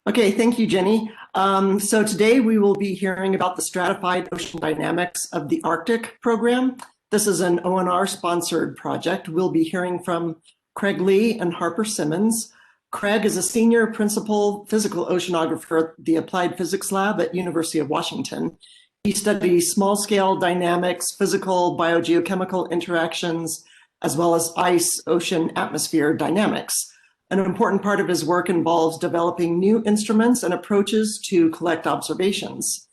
Okay, thank you, Jenny. So today we will be hearing about the Stratified Ocean Dynamics of the Arctic program. This is an ONR-sponsored project. We'll be hearing from Craig Lee and Harper Simmons. Craig is a senior principal physical oceanographer at the Applied Physics Lab at University of Washington. He studies small-scale dynamics, physical, biogeochemical interactions, as well as ice, ocean, atmosphere dynamics. An important part of his work involves developing new instruments and approaches to collect observations.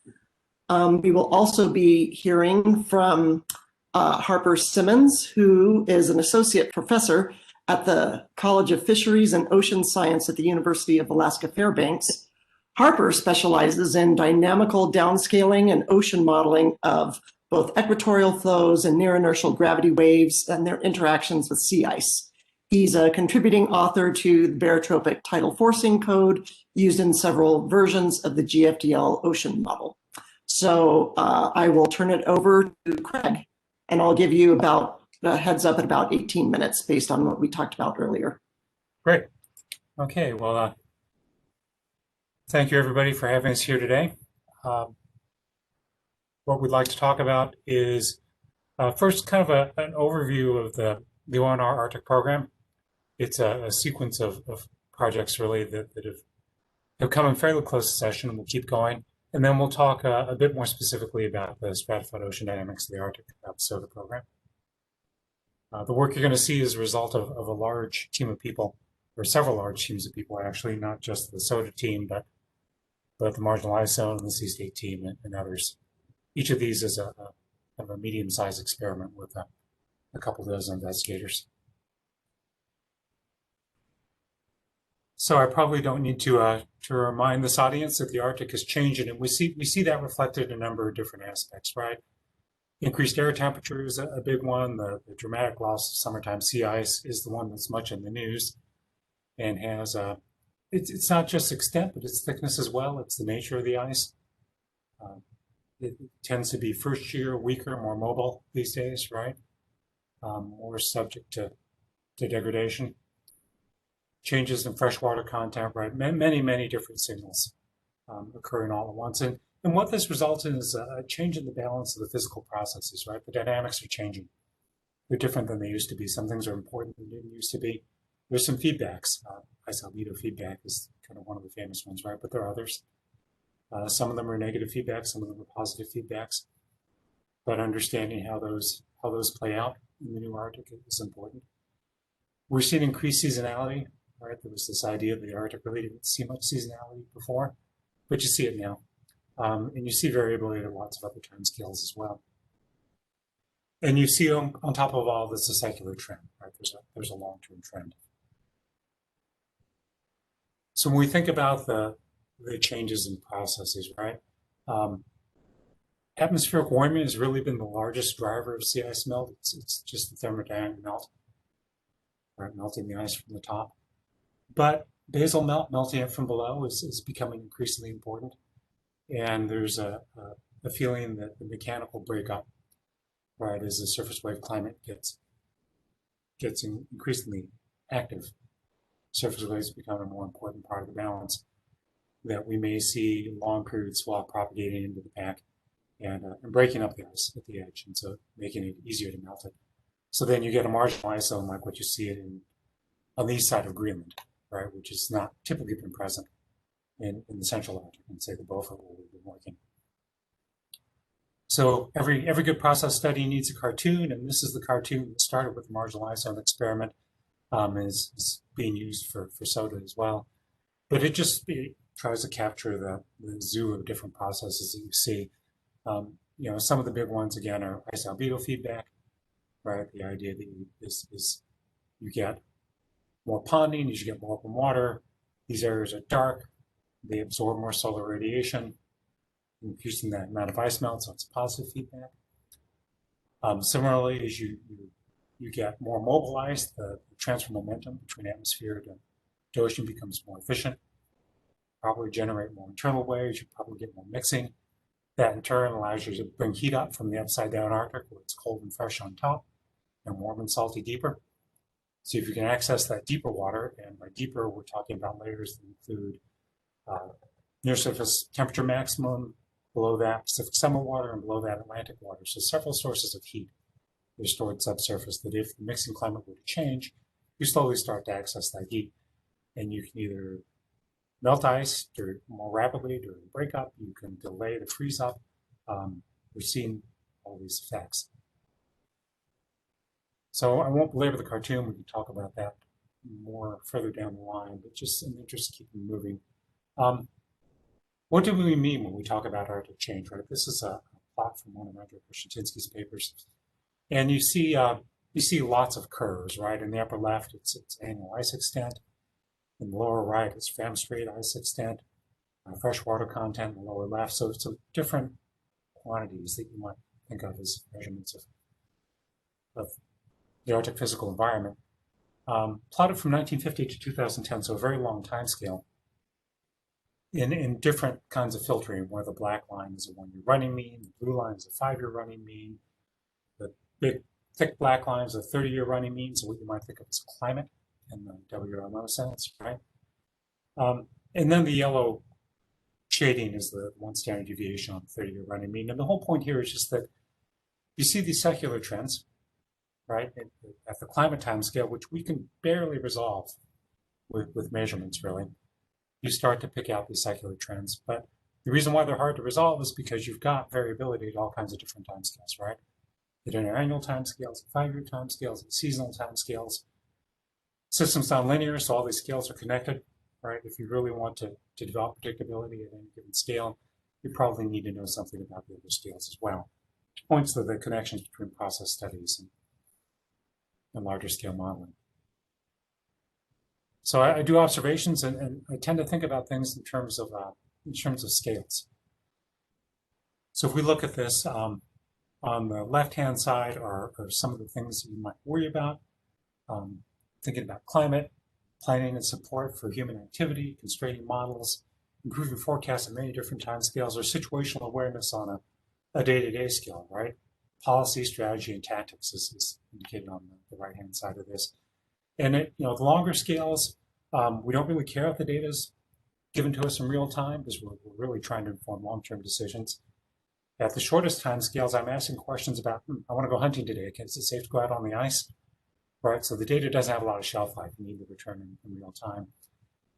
We will also be hearing from Harper Simmons, who is an associate professor at the College of Fisheries and Ocean Science at the University of Alaska Fairbanks. Harper specializes in dynamical downscaling and ocean modeling of both equatorial flows and near inertial gravity waves and their interactions with sea ice. He's a contributing author to the barotropic tidal forcing code used in several versions of the GFDL ocean model. So I will turn it over to Craig, and I'll give you about a heads up at about 18 minutes based on what we talked about earlier. Great. Okay, well, thank you everybody for having us here today. What we'd like to talk about is first kind of an overview of the ONR Arctic program. It's a sequence of projects really that have come in fairly close succession, and we'll keep going. And then we'll talk a bit more specifically about the Stratified Ocean Dynamics of the Arctic SODA program. The work you're going to see is a result of a large team of people, or several large teams of people actually, not just the SODA team, but the marginalized zone and the sea state team and others. Each of these is a medium-sized experiment with a couple dozen investigators. So I probably don't need to remind this audience that the Arctic is changing, and we see that reflected in a number of different aspects, right? Increased air temperature is a big one. The dramatic loss of summertime sea ice is the one that's much in the news, and has it's not just extent, but it's thickness as well. It's the nature of the ice. It tends to be first year, weaker, more mobile these days, right? More subject to degradation. Changes in freshwater content, right? Many different signals occurring all at once. And what this results in is a change in the balance of the physical processes, right? The dynamics are changing. They're different than they used to be. Some things are important than they didn't used to be. There's some feedbacks. Ice albedo feedback is kind of one of the famous ones, right? But there are others. Some of them are negative feedback, some of them are positive feedbacks. But understanding how those play out in the new Arctic is important. We're seeing increased seasonality. Right, there was this idea that the Arctic really didn't see much seasonality before, but you see it now. And you see variability at lots of other timescales as well. And you see on top of all this a secular trend, right? There's a long-term trend. So when we think about the changes in processes, right? Atmospheric warming has really been the largest driver of sea ice melt. It's just the thermodynamic melt, right? Melting the ice from the top. But basal melt, melting it from below, is becoming increasingly important. And there's a feeling that the mechanical breakup, right, as the surface wave climate gets increasingly active, surface waves become a more important part of the balance, that we may see long periods while propagating into the pack and breaking up the ice at the edge, and so making it easier to melt it. So then you get a marginal ice zone like what you see it on the east side of Greenland, right, which has not typically been present in the central Arctic, and say the Beaufort where we've been working. So every good process study needs a cartoon, and this is the cartoon that started with the marginal ice zone experiment, is being used for SODA as well. But it tries to capture the zoo of different processes that you see. You know, some of the big ones again are ice albedo feedback, right? The idea that you get more ponding, you get more open water. These areas are dark. They absorb more solar radiation, increasing the amount of ice melt, so it's positive feedback. Similarly, as you get more mobile ice, the transfer momentum between atmosphere to ocean becomes more efficient. Probably generate more internal waves, you probably get more mixing. That in turn allows you to bring heat up from the upside down Arctic, where it's cold and fresh on top, and warm and salty deeper. So if you can access that deeper water, and by deeper, we're talking about layers that include near surface temperature maximum, below that Pacific summer water, and below that Atlantic water. So several sources of heat that are stored subsurface that if the mixing climate were to change, you slowly start to access that heat. And you can either melt ice more rapidly during breakup, you can delay the freeze up. We've seen all these effects. So I won't belabor the cartoon, we can talk about that more further down the line, but just in the interest of keeping moving. What do we mean when we talk about Arctic change, right? This is a plot from one of Andrew Krashetinski's papers. And you see lots of curves, right? In the upper left, it's annual ice extent. In the lower right, it's fram-straight ice extent, freshwater content in the lower left. So it's different quantities that you might think of as measurements of the Arctic physical environment. Plotted from 1950 to 2010, so a very long time scale. In different kinds of filtering, where the black line is a 1-year running mean, the blue line is a 5-year running mean, the big thick black line is a 30-year running mean, so what you might think of as climate in the WMO sense, right? And then the yellow shading is the 1 standard deviation on the 30-year running mean. And the whole point here is just that you see these secular trends, right, at the climate time scale, which we can barely resolve with measurements, really. You start to pick out these secular trends. But the reason why they're hard to resolve is because you've got variability at all kinds of different timescales, right? At interannual timescales, 5-year timescales, seasonal timescales. Systems non-linear, so all these scales are connected, right? If you really want to develop predictability at any given scale, you probably need to know something about the other scales as well. Which points to the connections between process studies and larger scale modeling. So I do observations, and I tend to think about things in terms of scales. So if we look at this, on the left-hand side are some of the things that you might worry about. Thinking about climate, planning and support for human activity, constraining models, improving forecasts at many different timescales, or situational awareness on a day-to-day scale, right? Policy, strategy, and tactics is indicated on the right-hand side of this. And the longer scales, we don't really care if the data is given to us in real time because we're really trying to inform long-term decisions. At the shortest time scales, I'm asking questions about, I want to go hunting today. Is it safe to go out on the ice? Right, so the data doesn't have a lot of shelf life. You need to return in real time.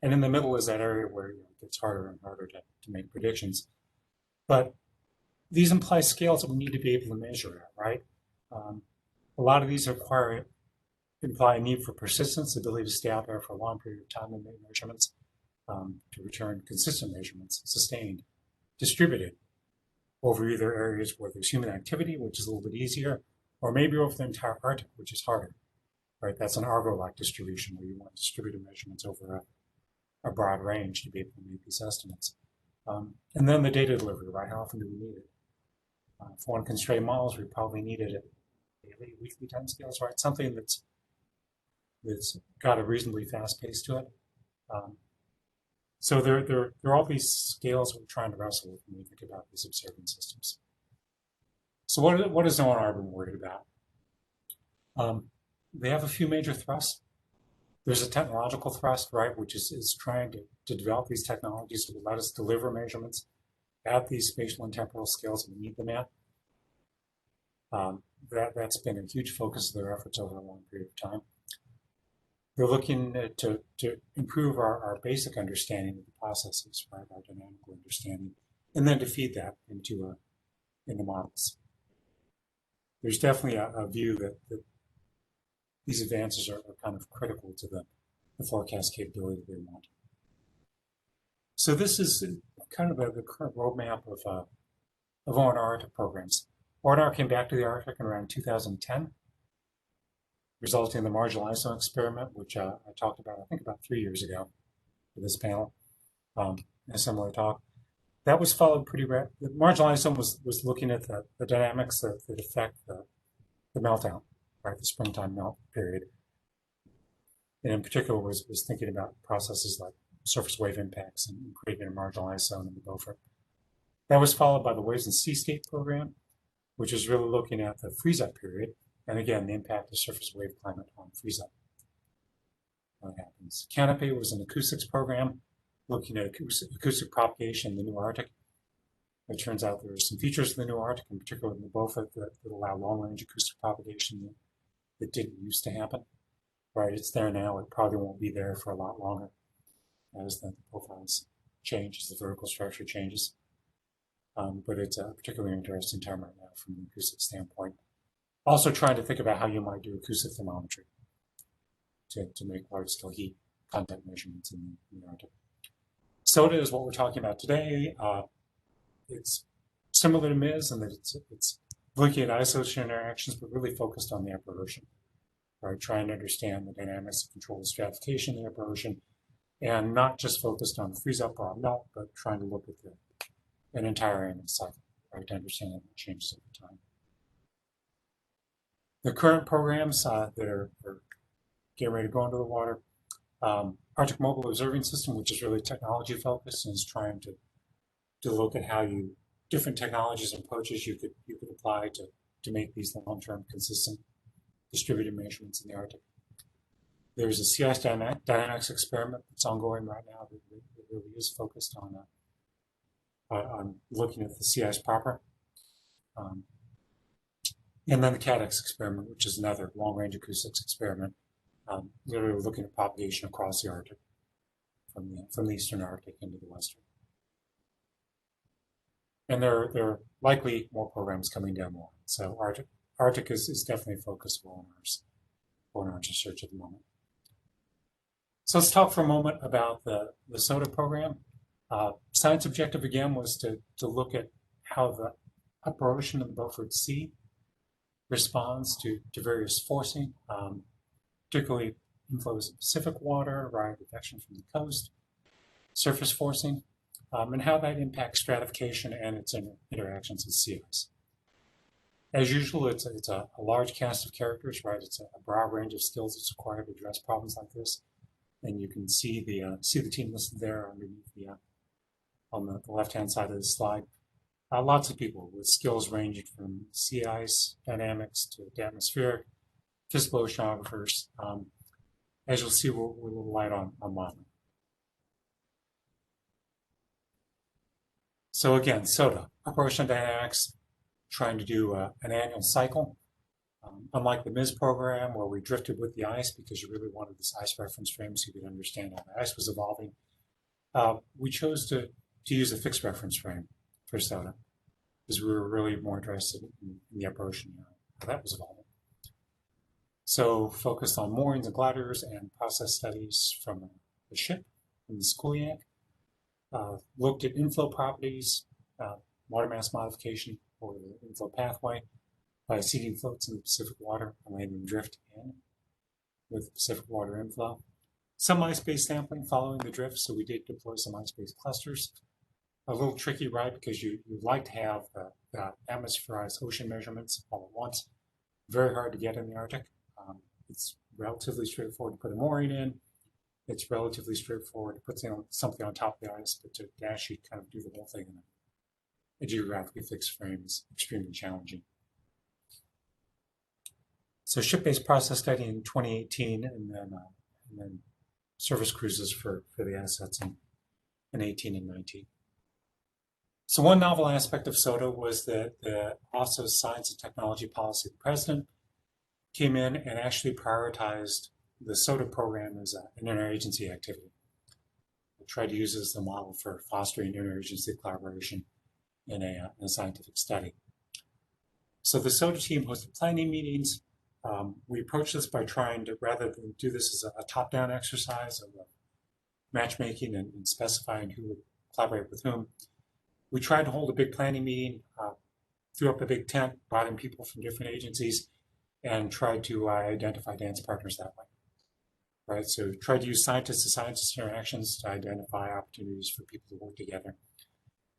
And in the middle is that area where it gets harder and harder to make predictions. But these imply scales that we need to be able to measure at, right? A lot of these imply a need for persistence, the ability to stay out there for a long period of time and make measurements, to return consistent measurements, sustained, distributed over either areas where there's human activity, which is a little bit easier, or maybe over the entire Arctic, which is harder. Right, that's an Argo-like distribution where you want distributed measurements over a broad range to be able to make these estimates. And then the data delivery, right? How often do we need it? For unconstrained models, we probably need it at daily, weekly timescales, right? Something that's got a reasonably fast pace to it. So there are all these scales we're trying to wrestle with when we think about these observing systems. So what has ONR been worried about? They have a few major thrusts. There's a technological thrust, right, which is trying to develop these technologies to let us deliver measurements at these spatial and temporal scales we need them at. That's been a huge focus of their efforts over a long period of time. They're looking to improve our basic understanding of the processes, right, our dynamical understanding, and then to feed that into models. There's definitely a view that these advances are kind of critical to the forecast capability they want. So this is kind of the current roadmap of ONR Arctic programs. ONR came back to the Arctic in around 2010, resulting in the marginal ISO experiment, which I talked about, I think about 3 years ago for this panel, in a similar talk. That was followed pretty rapidly. The marginal ISO was looking at the dynamics that affect the meltdown, right, the springtime melt period. And in particular was thinking about processes like surface wave impacts and creating a marginal ice zone in the Beaufort. That was followed by the Waves and Sea State program, which is really looking at the freeze-up period, and again, the impact of surface wave climate on freeze-up. What happens? Canopy was an acoustics program, looking at acoustic propagation in the new Arctic. It turns out there are some features in the new Arctic, in particular in the Beaufort, that allow long-range acoustic propagation that didn't used to happen. Right, it's there now. It probably won't be there for a lot longer as the profiles change, as the vertical structure changes. But it's a particularly interesting time right now from an acoustic standpoint. Also trying to think about how you might do acoustic thermometry to make large-scale heat content measurements in the Arctic. SODA is what we're talking about today. It's similar to MIS in that it's looking at ice ocean interactions, but really focused on the upper ocean. Right, trying to understand the dynamics of control of stratification in the upper ocean, and not just focused on freeze up or melt, but trying to look at an entire annual cycle, right, to understand how it changes over time. The current programs that are getting ready to go into the water, Arctic Mobile Observing System, which is really technology focused and is trying to look at how different technologies and approaches you could apply to make these long-term consistent distributed measurements in the Arctic. There's a sea ice dynamics experiment that's ongoing right now that really is focused on looking at the sea ice proper. And then the CADEX experiment, which is another long-range acoustics experiment, literally looking at propagation across the Arctic, from the eastern Arctic into the western. And there are likely more programs coming down the line. So Arctic is definitely focused on our research at the moment. So let's talk for a moment about the SODA program. Science objective again was to look at how the upper ocean of the Beaufort Sea responds to various forcing, particularly inflows of Pacific water, right, advection from the coast, surface forcing, and how that impacts stratification and its interactions with sea ice. As usual, it's a large cast of characters, right? It's a broad range of skills that's required to address problems like this, and you can see the team listed there underneath on the left-hand side of the slide. Lots of people with skills ranging from sea ice dynamics to atmospheric, physical oceanographers. As you'll see, we're a little light on modeling. So again, SODA, upper ocean dynamics, trying to do an annual cycle. Unlike the MIS program where we drifted with the ice because you really wanted this ice reference frame so you could understand how the ice was evolving, we chose to use a fixed reference frame for SODA because we were really more interested in the upper ocean, how that was evolving. So focused on moorings and gliders and process studies from the ship, from the Skoliak, looked at inflow properties, water mass modification or the inflow pathway by seeding floats in the Pacific water and letting them drift in with Pacific water inflow. Some ice-based sampling following the drift, so we did deploy some ice-based clusters. A little tricky, right, because you'd like to have the atmospherized ocean measurements all at once. Very hard to get in the Arctic. It's relatively straightforward to put a mooring in. It's relatively straightforward to put something on top of the ice, but to actually kind of do the whole thing in a geographically fixed frame is extremely challenging. So ship-based process study in 2018, and then service cruises for the assets in 18 and 19. So one novel aspect of SODA was that the Office of Science and Technology Policy President came in and actually prioritized the SODA program as an interagency activity. We tried to use it as the model for fostering interagency collaboration in a scientific study. So the SODA team hosted planning meetings. We approached this by trying to, rather than do this as a top-down exercise of matchmaking and specifying who would collaborate with whom, we tried to hold a big planning meeting, threw up a big tent, brought in people from different agencies, and tried to identify dance partners that way. Right, so tried to use scientist-to-scientist interactions to identify opportunities for people to work together.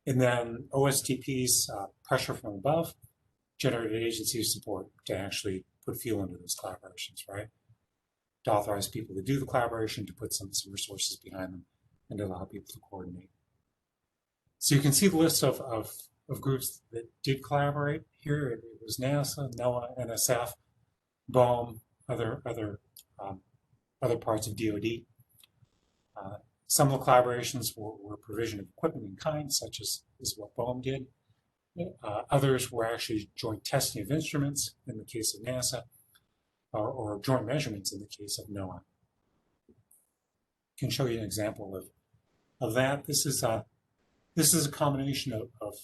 And then OSTP's pressure from above generated agency support to actually put fuel into those collaborations, right? To authorize people to do the collaboration, to put some resources behind them, and to allow people to coordinate. So you can see the list of groups that did collaborate here. It was NASA, NOAA, NSF, BOEM, other parts of DoD. Some of the collaborations were provision of equipment in kind, such as what BOEM did. Others were actually joint testing of instruments in the case of NASA, or joint measurements in the case of NOAA. I can show you an example of that. This is a combination of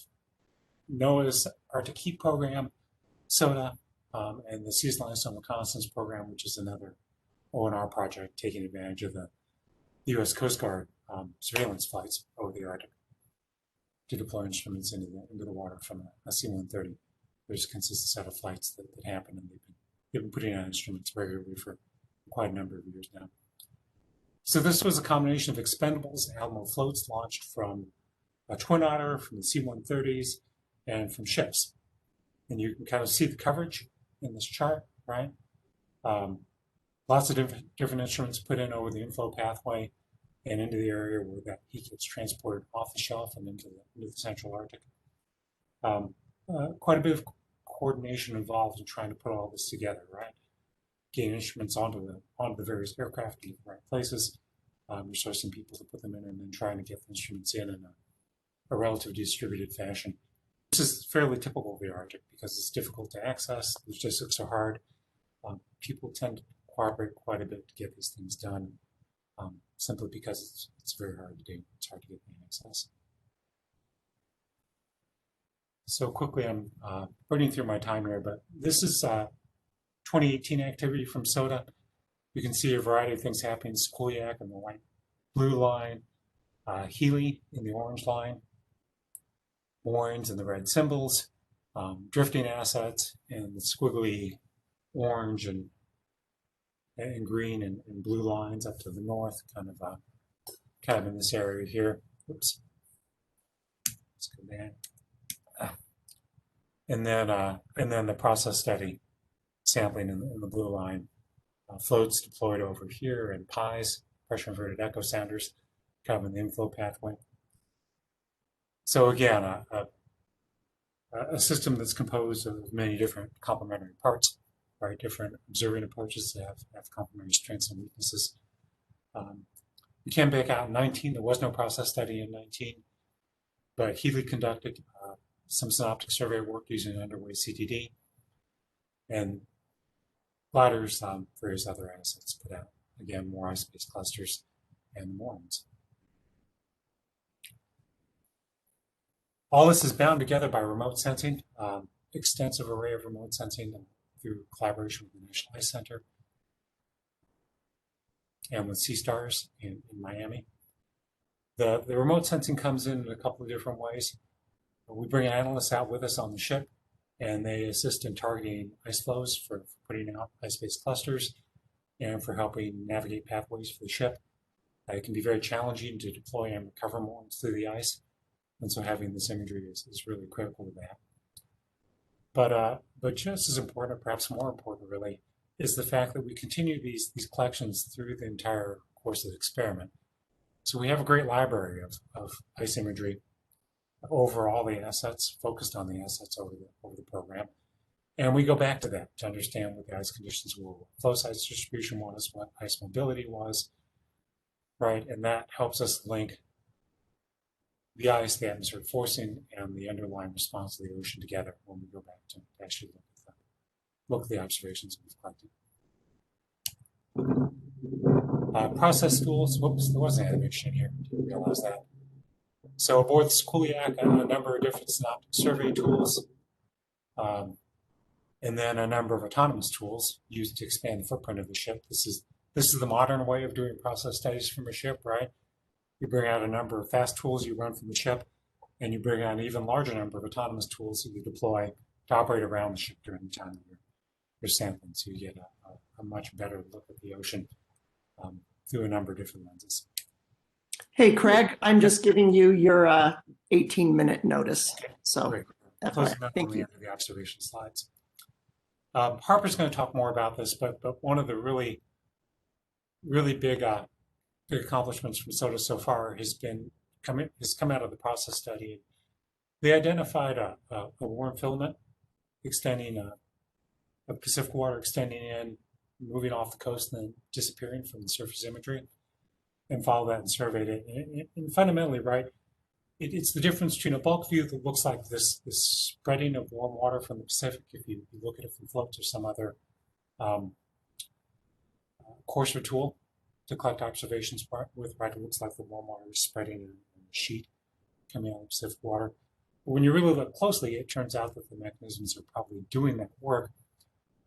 NOAA's Arctic Heat program, SODA, and the Seasonal Ice Reconnaissance program, which is another ONR project taking advantage of the U.S. Coast Guard surveillance flights over the Arctic to deploy instruments into the water from a C-130. There's a consistent set of flights that happen, and they've been putting on instruments regularly for quite a number of years now. So this was a combination of expendables, Alamo floats launched from a Twin Otter, from the C-130s, and from ships. And you can kind of see the coverage in this chart, right? Lots of different instruments put in over the inflow pathway and into the area where that heat gets transported off the shelf and into the Central Arctic. Quite a bit of coordination involved in trying to put all this together, right? Getting instruments onto the various aircraft in the right places, resourcing people to put them in, and then trying to get the instruments in a relatively distributed fashion. This is fairly typical of the Arctic because it's difficult to access. The logistics are hard. People tend to cooperate quite a bit to get these things done, simply because it's very hard to do. It's hard to get the access. So quickly, I'm running through my time here, but this is 2018 activity from SODA. You can see a variety of things happening. Skoliak in the light blue line, Healy in the orange line, Moorings in the red symbols, drifting assets in the squiggly orange and green and blue lines up to the north, kind of in this area here. Oops. Let's go back. And then the process study sampling in the blue line. Floats deployed over here, and PIs, pressure inverted echo sounders, kind of in the inflow pathway. So again, a system that's composed of many different complementary parts, right? Different observing approaches that have complementary strengths and weaknesses. We came back out in 19. There was no process study in 19, but Healy conducted some synoptic survey work using underway CTD, and Bladders, various other assets put out. Again, more ice-based clusters and the Moorings. All this is bound together by remote sensing, extensive array of remote sensing through collaboration with the National Ice Center and with Seastars in Miami. The remote sensing comes in a couple of different ways. We bring analysts out with us on the ship, and they assist in targeting ice flows for putting out ice-based clusters and for helping navigate pathways for the ship. It can be very challenging to deploy and recover moorings through the ice, and so having this imagery is really critical to that. But just as important, or perhaps more important really, is the fact that we continue these collections through the entire course of the experiment. So we have a great library of ice imagery over all the assets, focused on the assets over the program. And we go back to that to understand what the ice conditions were, what flow size distribution was, what ice mobility was, right? And that helps us link the ice, the atmospheric forcing, and the underlying response of the ocean together when we go back to actually look at the observations that we've collected. Process tools, whoops, there was an animation here, didn't realize that. So aboard the Skoliak, a number of different synoptic survey tools, and then a number of autonomous tools used to expand the footprint of the ship. This is the modern way of doing process studies from a ship, right? You bring out a number of fast tools you run from the ship, and you bring out an even larger number of autonomous tools that you deploy to operate around the ship during the time that you're sampling. So you get a much better look at the ocean through a number of different lenses. Hey, Craig, I'm just giving you your 18-minute notice. So great. Thank you. The observation slides. Harper's going to talk more about this, but one of the really big accomplishments from SODA so far has come out of the process study. They identified a warm filament extending of Pacific water extending in, moving off the coast, and then disappearing from the surface imagery. and followed that and surveyed it. And fundamentally, right, it's the difference between a bulk view that looks like this spreading of warm water from the Pacific, if you look at it from floats or some other coarser tool to collect observations with, right, it looks like the warm water is spreading in a sheet coming out of the Pacific water. But when you really look closely, it turns out that the mechanisms that are probably doing that work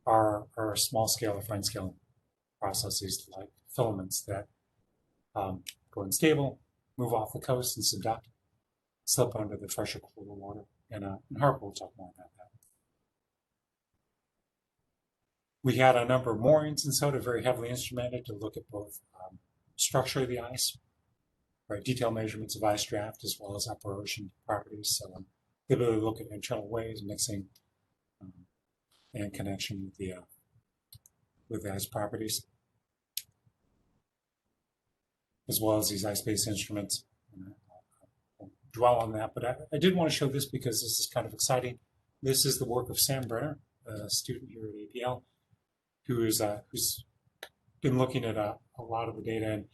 are small scale or fine scale processes like filaments that go unstable, move off the coast and subduct, slip under the fresher, colder water. And Harper will talk more about that. We had a number of moorings in SODA, very heavily instrumented to look at both structure of the ice, right, detailed measurements of ice draft, as well as upper ocean properties. So the ability to look at internal waves, mixing, and connection with the ice properties, as well as these ice-based instruments. I won't dwell on that, but I did want to show this because this is kind of exciting. This is the work of Sam Brenner, a student here at APL, who's been looking at a lot of the data.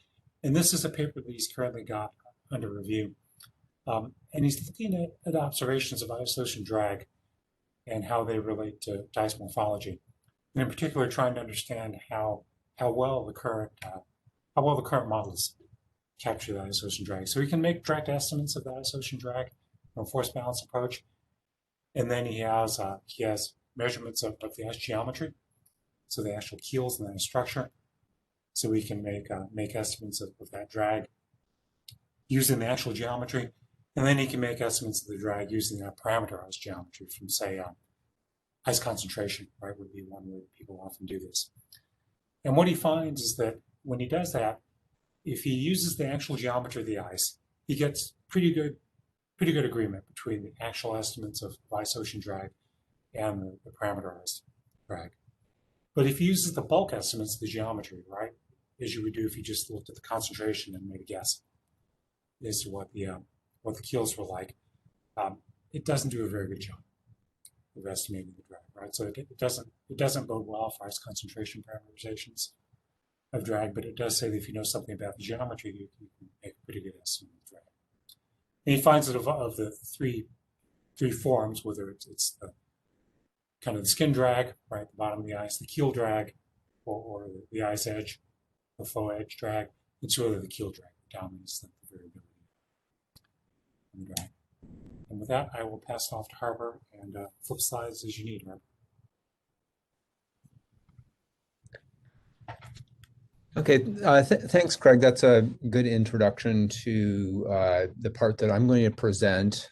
And this is a paper that he's currently got under review. And he's looking at observations of ice ocean drag and how they relate to ice morphology. And in particular, trying to understand how well the current models capture the ice ocean drag. So we can make direct estimates of the ice ocean drag from a force balance approach. And then he has measurements of the ice geometry, so the actual keels and the structure. So we can make estimates of that drag using the actual geometry. And then he can make estimates of the drag using that parameterized geometry from, say, ice concentration, right, would be one way people often do this. And what he finds is that when he does that, if he uses the actual geometry of the ice, he gets pretty good agreement between the actual estimates of ice ocean drag and the parameterized drag. But if he uses the bulk estimates of the geometry, right, as you would do if you just looked at the concentration and made a guess as to what the keels were like, it doesn't do a very good job of estimating the drag, right? So it doesn't bode well for ice concentration parameterizations of drag, but it does say that if you know something about the geometry, you can make a pretty good estimate of drag. And he finds that of the three forms, whether it's the kind of the skin drag, right, at the bottom of the ice, the keel drag, or the ice edge, the flow edge drag, it's really the keel drag that dominates the variability in the drag. And with that, I will pass it off to Harper and flip slides as you need, Harper. Okay, thanks, Craig. That's a good introduction to the part that I'm going to present.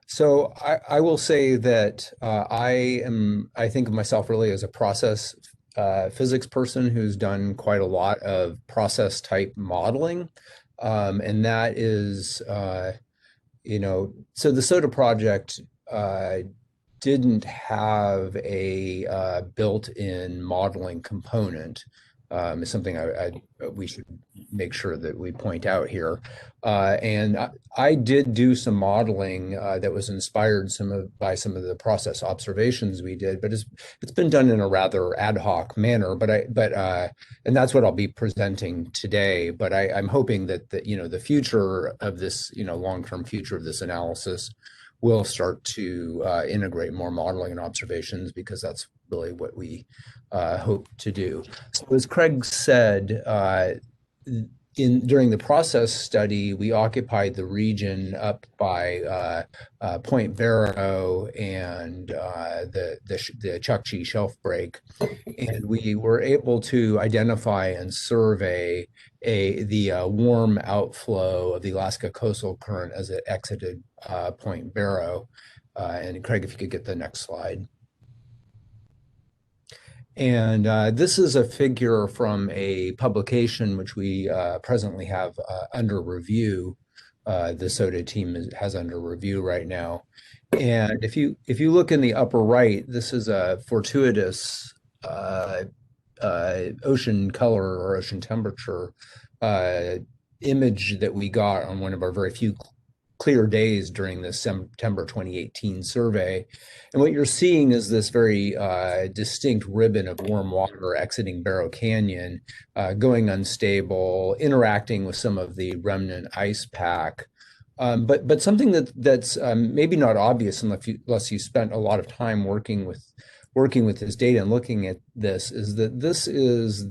So I will say that I think of myself really as a process physics person who's done quite a lot of process type modeling. And that is, so the SODA project didn't have a built-in modeling component. Is something we should make sure that we point out here. And I did do some modeling that was inspired by some of the process observations we did, but it's been done in a rather ad hoc manner. And that's what I'll be presenting today. But I'm hoping that the future of this, long-term future of this analysis will start to integrate more modeling and observations, because that's really what we hope to do. So as Craig said, during the process study, we occupied the region up by Point Barrow and the Chukchi shelf break, and we were able to identify and survey the warm outflow of the Alaska coastal current as it exited Point Barrow. And Craig, if you could get the next slide. And this is a figure from a publication which we presently have under review. The SODA team has under review right now. And if you look in the upper right, this is a fortuitous ocean color or ocean temperature image that we got on one of our very few clear days during the September 2018 survey. And what you're seeing is this very distinct ribbon of warm water exiting Barrow Canyon, going unstable, interacting with some of the remnant ice pack. But something that's maybe not obvious unless you spent a lot of time working with this data and looking at this is that this is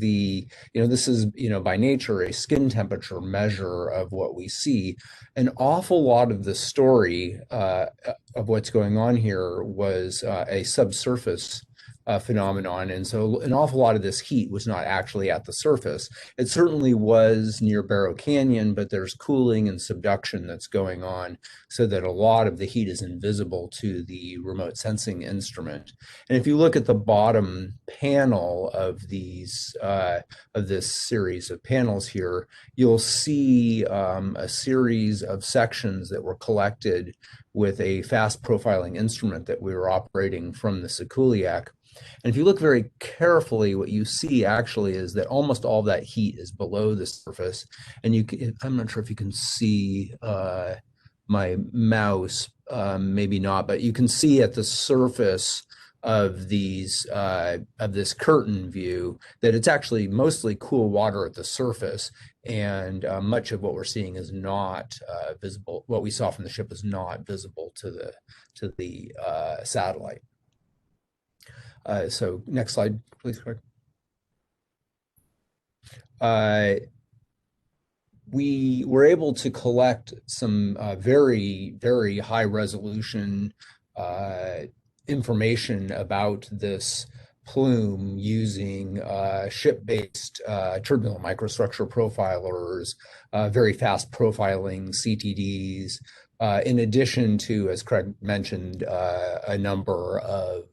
by nature a skin temperature measure of what we see. An awful lot of the story of what's going on here was a subsurface phenomenon. And so an awful lot of this heat was not actually at the surface. It certainly was near Barrow Canyon, but there's cooling and subduction that's going on so that a lot of the heat is invisible to the remote sensing instrument. And if you look at the bottom panel of this series of panels here, you'll see a series of sections that were collected with a fast profiling instrument that we were operating from the Sikuliak. And if you look very carefully, what you see actually is that almost all that heat is below the surface. And I'm not sure if you can see my mouse, maybe not, but you can see at the surface of this curtain view that it's actually mostly cool water at the surface, and much of what we're seeing is not visible. What we saw from the ship is not visible to the satellite. So next slide, please, Craig. We were able to collect some very, very high resolution information about this plume using ship-based turbulent microstructure profilers, very fast profiling CTDs, in addition to, as Craig mentioned, a number of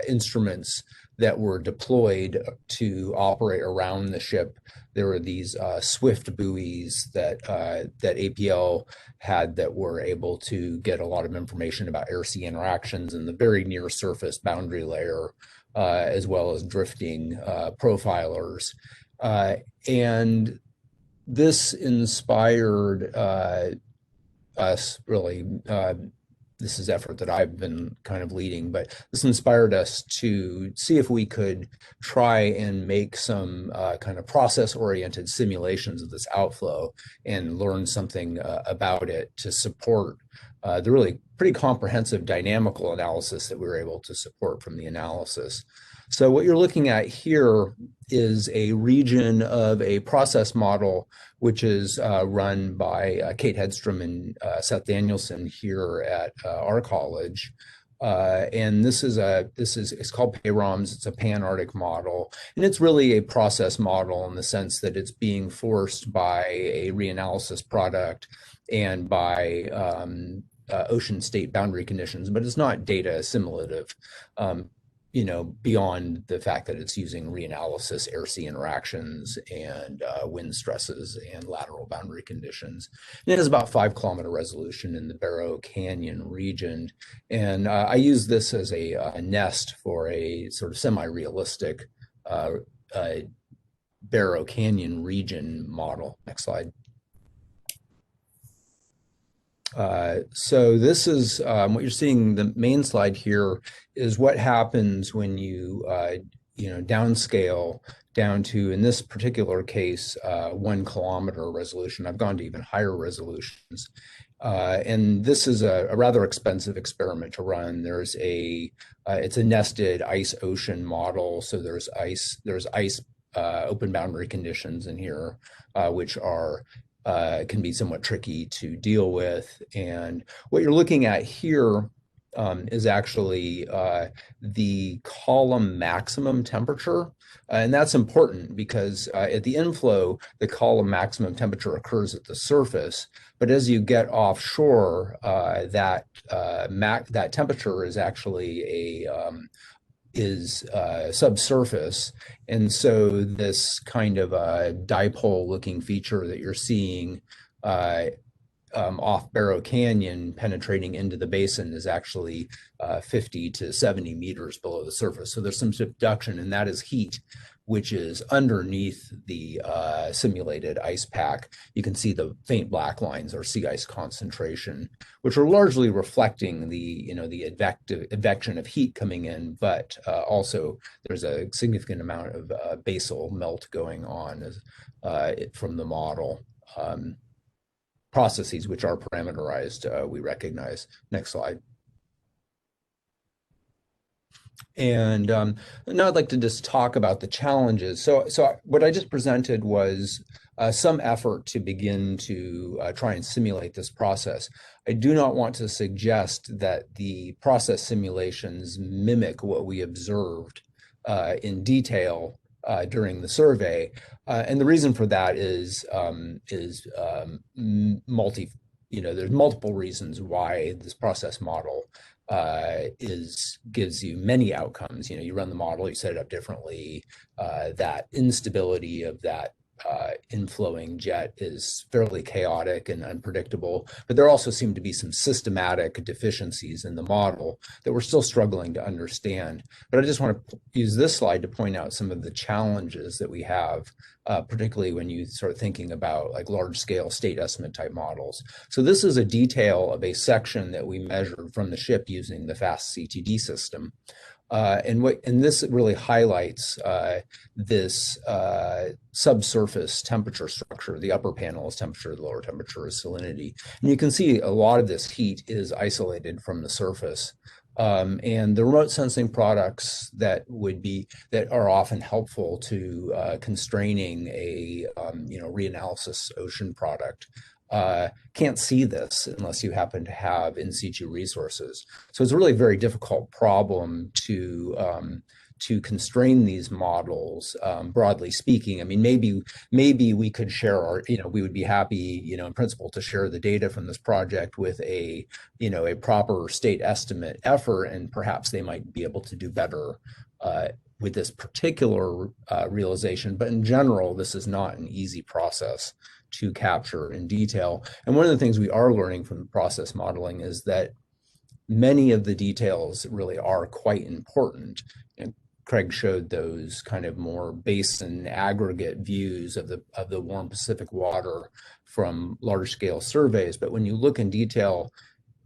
instruments that were deployed to operate around the ship. There were these swift buoys that APL had that were able to get a lot of information about air-sea interactions in the very near surface boundary layer, as well as drifting profilers. And this inspired us really, this is effort that I've been kind of leading, but this inspired us to see if we could try and make some kind of process-oriented simulations of this outflow and learn something about it to support the really pretty comprehensive dynamical analysis that we were able to support from the analysis. So what you're looking at here is a region of a process model, which is run by Kate Hedstrom and Seth Danielson here at our college. And it's called PAROMS. It's a pan-Arctic model, and it's really a process model in the sense that it's being forced by a reanalysis product and by ocean state boundary conditions, but it's not data assimilative. Beyond the fact that it's using reanalysis, air-sea interactions, and wind stresses and lateral boundary conditions. And it has about 5-kilometer resolution in the Barrow Canyon region. And I use this as a nest for a sort of semi-realistic Barrow Canyon region model. Next slide. So this is what you're seeing. The main slide here is what happens when you downscale down to, in this particular case, 1 kilometer resolution. I've gone to even higher resolutions, and this is a rather expensive experiment to run. It's a nested ice ocean model, so there's ice open boundary conditions in here, which can be somewhat tricky to deal with. And what you're looking at here is actually the column maximum temperature. And that's important because at the inflow, the column maximum temperature occurs at the surface. But as you get offshore, that temperature is actually subsurface. And so this kind of a dipole looking feature that you're seeing off Barrow Canyon penetrating into the basin is actually 50 to 70 meters below the surface. So there's some subduction, and that is heat, which is underneath the simulated ice pack. You can see the faint black lines are sea ice concentration, which are largely reflecting the advection of heat coming in, but also there's a significant amount of basal melt going on from the model. Processes which are parameterized, we recognize. Next slide. And now I'd like to just talk about the challenges. So what I just presented was some effort to begin to try and simulate this process. I do not want to suggest that the process simulations mimic what we observed in detail during the survey, and the reason for that is there's multiple reasons why this process model gives you many outcomes. You run the model, you set it up differently. That instability of that inflowing jet is fairly chaotic and unpredictable, but there also seem to be some systematic deficiencies in the model that we're still struggling to understand. But I just want to use this slide to point out some of the challenges that we have, particularly when you start thinking about like large-scale state estimate type models. So this is a detail of a section that we measured from the ship using the FAST CTD system. And this really highlights this subsurface temperature structure. The upper panel is temperature, the lower temperature is salinity. And you can see a lot of this heat is isolated from the surface. And the remote sensing products that are often helpful to constraining a reanalysis ocean product can't see this unless you happen to have in situ resources. So it's a really very difficult problem to constrain these models, broadly speaking. I mean, maybe we could share we would be happy, in principle, to share the data from this project with a proper state estimate effort, and perhaps they might be able to do better with this particular realization. But in general, this is not an easy process to capture in detail. And one of the things we are learning from the process modeling is that many of the details really are quite important. And Craig showed those kind of more basin aggregate views of the warm Pacific water from large scale surveys. But when you look in detail,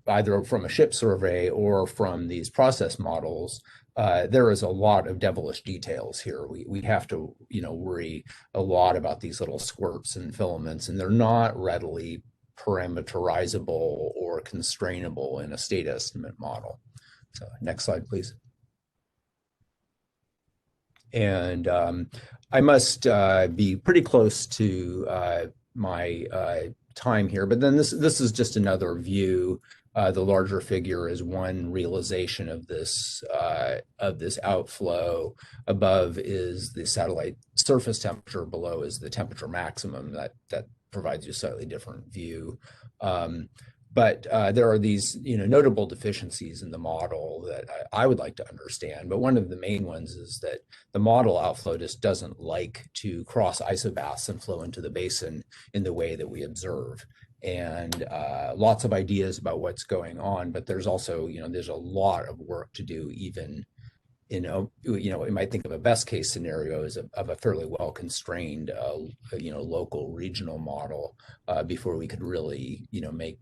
either from a ship survey or from these process models, there is a lot of devilish details here. We have to, worry a lot about these little squirts and filaments, and they're not readily parameterizable or constrainable in a state estimate model. So next slide, please. And I must be pretty close to my time here, but then this is just another view. The larger figure is one realization of this outflow. Above is the satellite surface temperature, below is the temperature maximum. That provides you a slightly different view. But there are these notable deficiencies in the model that I would like to understand. But one of the main ones is that the model outflow just doesn't like to cross isobaths and flow into the basin in the way that we observe. And lots of ideas about what's going on, but there's also, there's a lot of work to do, even we might think of a best case scenario as of a fairly well constrained, local regional model before we could really, make,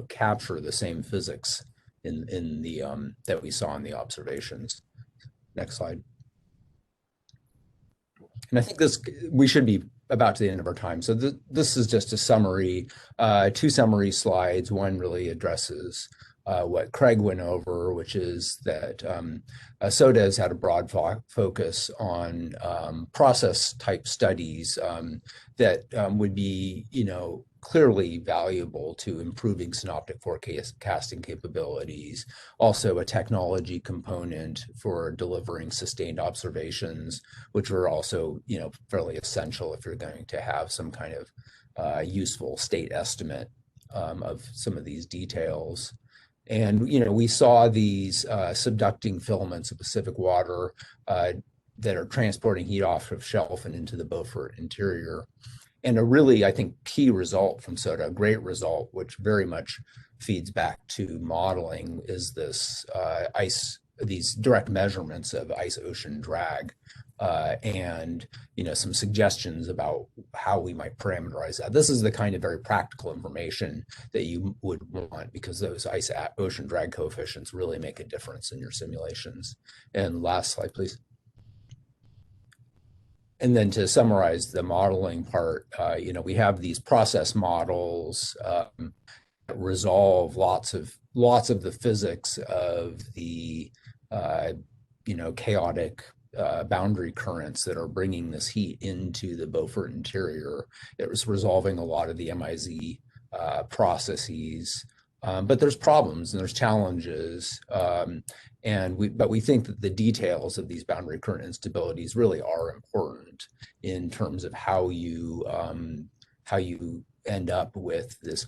capture the same physics in the that we saw in the observations. Next slide. And I think we should be about to the end of our time. So this is just a summary, two summary slides. One really addresses what Craig went over, which is that SODA has had a broad focus on process type studies that would be, clearly valuable to improving synoptic forecasting capabilities. Also a technology component for delivering sustained observations, which are also, fairly essential if you're going to have some kind of useful state estimate of some of these details. And, we saw these subducting filaments of Pacific water that are transporting heat off of shelf and into the Beaufort interior. And a really, I think, key result from SODA, a great result, which very much feeds back to modeling, is this these direct measurements of ice ocean drag, and some suggestions about how we might parameterize that. This is the kind of very practical information that you would want, because those ice ocean drag coefficients really make a difference in your simulations. And last slide, please. And then to summarize the modeling part, we have these process models that resolve lots of the physics of the chaotic boundary currents that are bringing this heat into the Beaufort interior. It was resolving a lot of the MIZ processes, but there's problems and there's challenges, but we think that the details of these boundary current instabilities really are important in terms of how you end up with this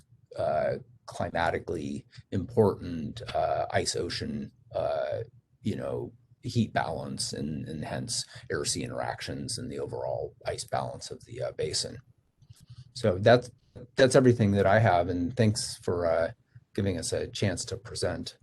climatically important ice ocean heat balance, and hence air-sea interactions and the overall ice balance of the basin. So that's everything that I have, and thanks for giving us a chance to present.